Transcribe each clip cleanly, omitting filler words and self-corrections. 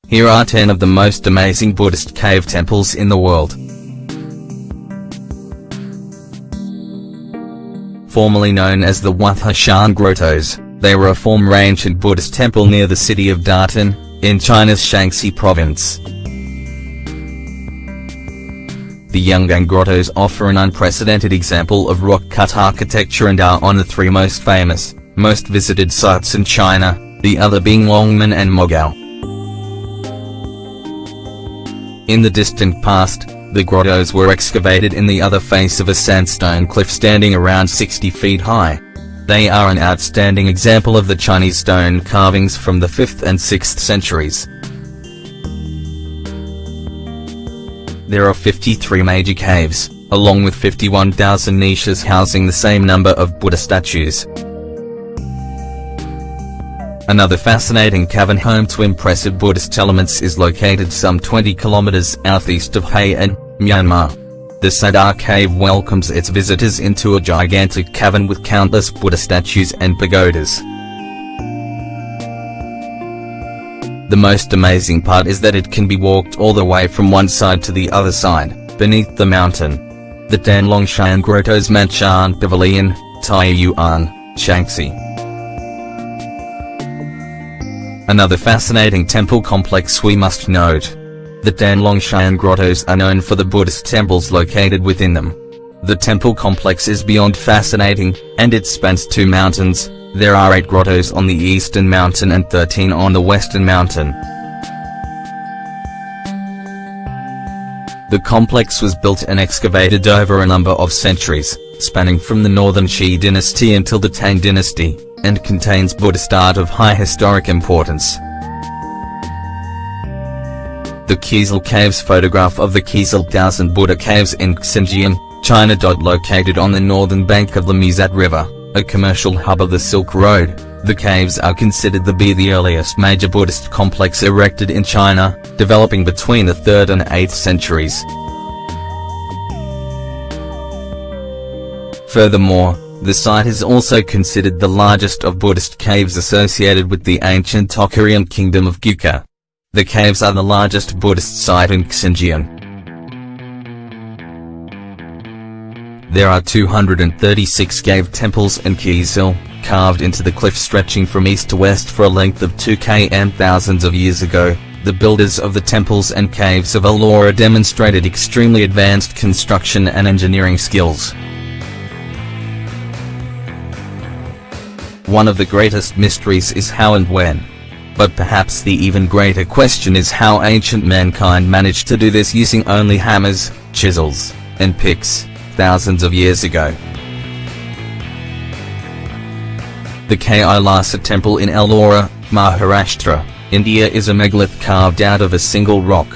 Here are 10 of the most amazing Buddhist cave temples in the world. Formerly known as the Wat Ha Shan Grottos, they were a former ancient Buddhist temple near the city of Dartan, in China's Shaanxi province. The Yungang Grottos offer an unprecedented example of rock-cut architecture and are on the 3 most famous, most visited sites in China, the other being Longmen and Mogao. In the distant past, the grottos were excavated in the other face of a sandstone cliff standing around 60 feet high. They are an outstanding example of the Chinese stone carvings from the 5th and 6th centuries. There are 53 major caves, along with 51,000 niches housing the same number of Buddha statues. Another fascinating cavern home to impressive Buddhist elements is located some 20 kilometers southeast of Haiyan, Myanmar. The Sadar Cave welcomes its visitors into a gigantic cavern with countless Buddha statues and pagodas. The most amazing part is that it can be walked all the way from one side to the other side, beneath the mountain. The Danlongshan Grottos Manchan Pavilion, Taiyuan, Shaanxi. Another fascinating temple complex we must note. The Danlongshan Grottos are known for the Buddhist temples located within them. The temple complex is beyond fascinating, and it spans 2 mountains. There are 8 grottos on the eastern mountain and 13 on the western mountain. The complex was built and excavated over a number of centuries, spanning from the northern Qi dynasty until the Tang dynasty, and contains Buddhist art of high historic importance. The Kizil Caves photograph of the Kizil Thousand Buddha Caves in Xinjiang, China. Located on the northern bank of the Mizat River, a commercial hub of the Silk Road, the caves are considered to be the earliest major Buddhist complex erected in China, developing between the 3rd and 8th centuries. Furthermore, the site is also considered the largest of Buddhist caves associated with the ancient Tocharian kingdom of Gukha. The caves are the largest Buddhist site in Xinjiang. There are 236 cave temples in Kizil, carved into the cliff stretching from east to west for a length of 2 km. Thousands of years ago, the builders of the temples and caves of Ellora demonstrated extremely advanced construction and engineering skills. One of the greatest mysteries is how and when. But perhaps the even greater question is how ancient mankind managed to do this using only hammers, chisels, and picks, thousands of years ago. The Kailasa Temple in Ellora, Maharashtra, India is a megalith carved out of a single rock.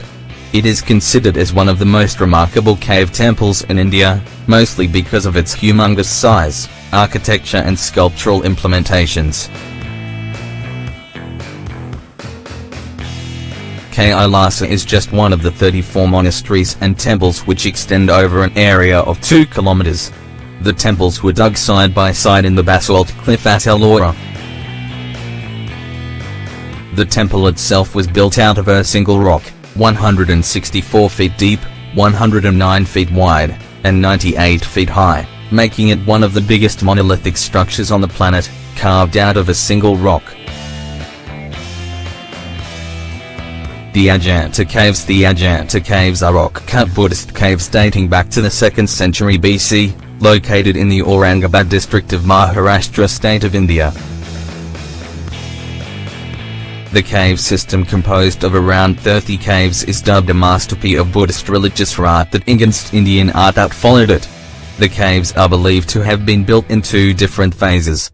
It is considered as one of the most remarkable cave temples in India, mostly because of its humongous size, architecture and sculptural implementations. Kailasa is just one of the 34 monasteries and temples which extend over an area of 2 kilometers. The temples were dug side by side in the basalt cliff at Ellora. The temple itself was built out of a single rock, 164 feet deep, 109 feet wide, and 98 feet high, making it one of the biggest monolithic structures on the planet, carved out of a single rock. The Ajanta Caves. The Ajanta Caves are rock-cut Buddhist caves dating back to the 2nd century BC, located in the Aurangabad district of Maharashtra state of India. The cave system, composed of around 30 caves, is dubbed a masterpiece of Buddhist religious art that influenced Indian art that followed it. The caves are believed to have been built in 2 different phases.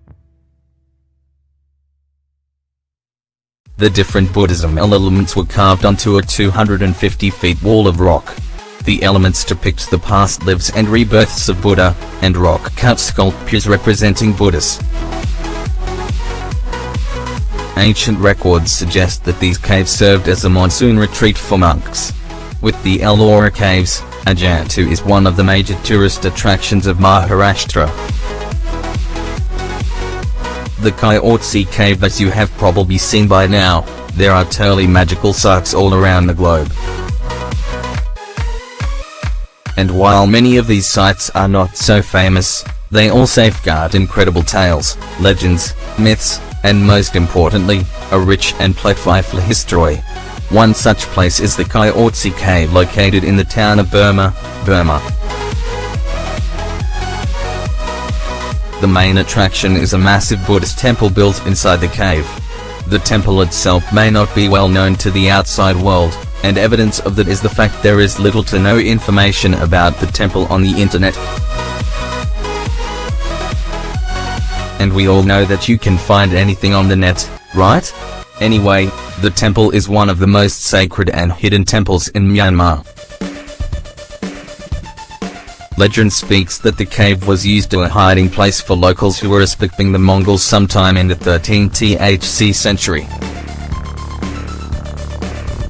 The different Buddhism elements were carved onto a 250 feet wall of rock. The elements depict the past lives and rebirths of Buddha, and rock-cut sculptures representing Buddhas. Ancient records suggest that these caves served as a monsoon retreat for monks. With the Ellora Caves, Ajanta is one of the major tourist attractions of Maharashtra. The Kayotsi cave that you have probably seen by now. There are totally magical sites all around the globe. And while many of these sites are not so famous, they all safeguard incredible tales, legends, myths, and most importantly, a rich and plentiful history. One such place is the Kayotsi cave located in the town of Burma, Burma. The main attraction is a massive Buddhist temple built inside the cave. The temple itself may not be well known to the outside world, and evidence of that is the fact there is little to no information about the temple on the internet. And we all know that you can find anything on the net, right? Anyway, the temple is one of the most sacred and hidden temples in Myanmar. Legend speaks that the cave was used as a hiding place for locals who were escaping the Mongols sometime in the 13th century.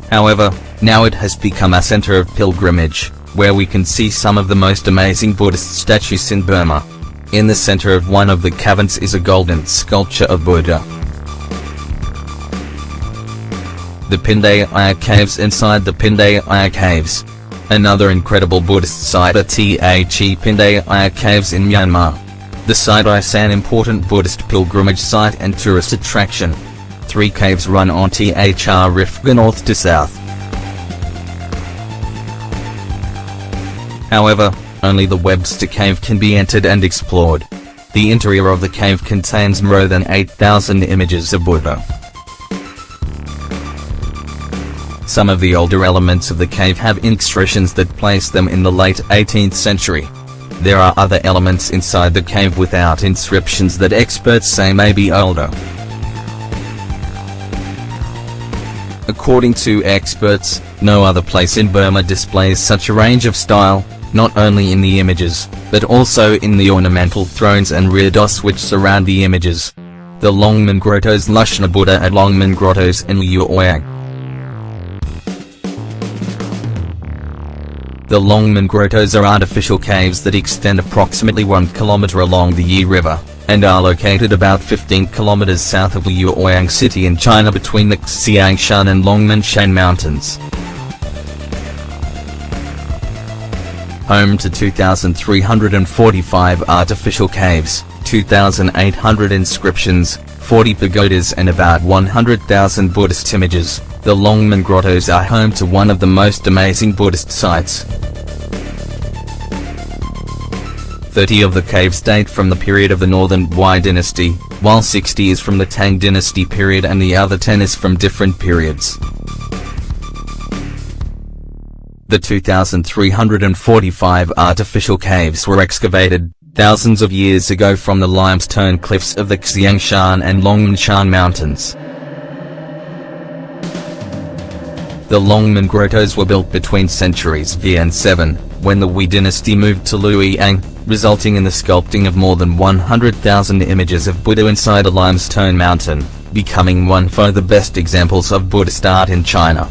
However, now it has become a center of pilgrimage, where we can see some of the most amazing Buddhist statues in Burma. In the center of one of the caverns is a golden sculpture of Buddha. The Pindaya Caves. Inside the Pindaya Caves, another incredible Buddhist site are The Pindaya Caves in Myanmar. The site is an important Buddhist pilgrimage site and tourist attraction. 3 caves run on Thr Rift north to south. However, only the Webster Cave can be entered and explored. The interior of the cave contains more than 8,000 images of Buddha. Some of the older elements of the cave have inscriptions that place them in the late 18th century. There are other elements inside the cave without inscriptions that experts say may be older. According to experts, no other place in Burma displays such a range of style, not only in the images, but also in the ornamental thrones and reredos which surround the images. The Longmen Grottoes Lushna Buddha at Longmen Grottoes in Luoyang. The Longmen Grottoes are artificial caves that extend approximately 1 kilometer along the Yi River, and are located about 15 kilometers south of Luoyang city in China between the Xiangshan and Longmenshan mountains. Home to 2,345 artificial caves, 2,800 inscriptions, 40 pagodas and about 100,000 Buddhist images, the Longmen Grottoes are home to one of the most amazing Buddhist sites. 30 of the caves date from the period of the Northern Wei dynasty, while 60 is from the Tang dynasty period and the other 10 is from different periods. The 2,345 artificial caves were excavated thousands of years ago from the limestone cliffs of the Xiangshan and Longmenshan mountains. The Longmen Grottoes were built between centuries V and 7, when the Wei dynasty moved to Luoyang, resulting in the sculpting of more than 100,000 images of Buddha inside a limestone mountain, becoming one of the best examples of Buddhist art in China.